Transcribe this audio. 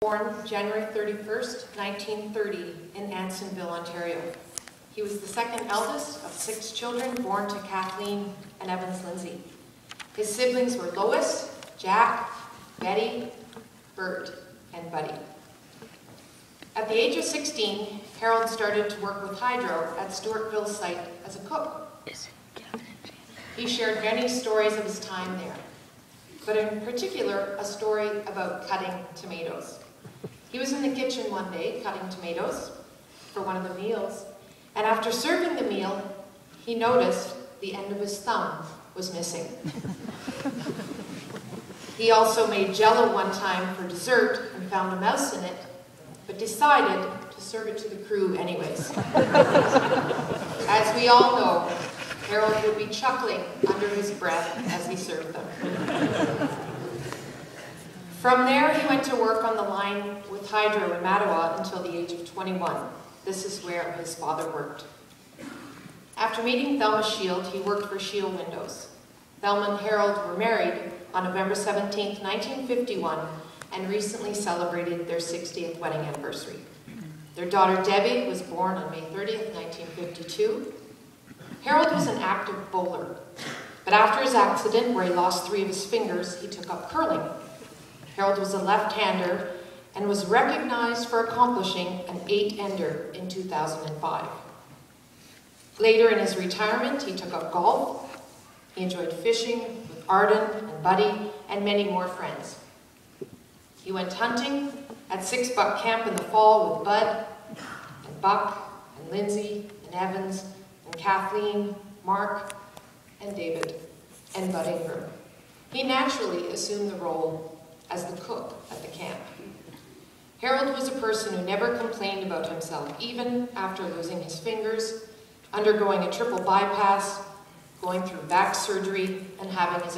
Born January 31st, 1930 in Ansonville, Ontario. He was the second eldest of 6 children born to Kathleen and Evans Lindsay. His siblings were Lois, Jack, Betty, Bert, and Buddy. At the age of 16, Harold started to work with Hydro at Stewartville site as a cook. He shared many stories of his time there, but in particular, a story about cutting tomatoes. He was in the kitchen one day cutting tomatoes for one of the meals, and after serving the meal, he noticed the end of his thumb was missing. He also made Jell-O one time for dessert and found a mouse in it, but decided to serve it to the crew anyways. As we all know, Harold would be chuckling under his breath as he served them. From there, he went to work on the line with Hydro in Mattawa until the age of 21. This is where his father worked. After meeting Thelma Shield, he worked for Shield Windows. Thelma and Harold were married on November 17, 1951, and recently celebrated their 60th wedding anniversary. Their daughter Debbie was born on May 30th, 1952. Harold was an active bowler, but after his accident where he lost 3 of his fingers, he took up curling. Harold was a left-hander and was recognized for accomplishing an 8-ender in 2005. Later in his retirement, he took up golf. He enjoyed fishing with Arden and Buddy and many more friends. He went hunting at Six Buck Camp in the fall with Bud and Buck and Lindsay and Evans and Kathleen, Mark and David and Bud Ingram. He naturally assumed the role as the cook at the camp. Harold was a person who never complained about himself, even after losing his fingers, undergoing a triple bypass, going through back surgery, and having his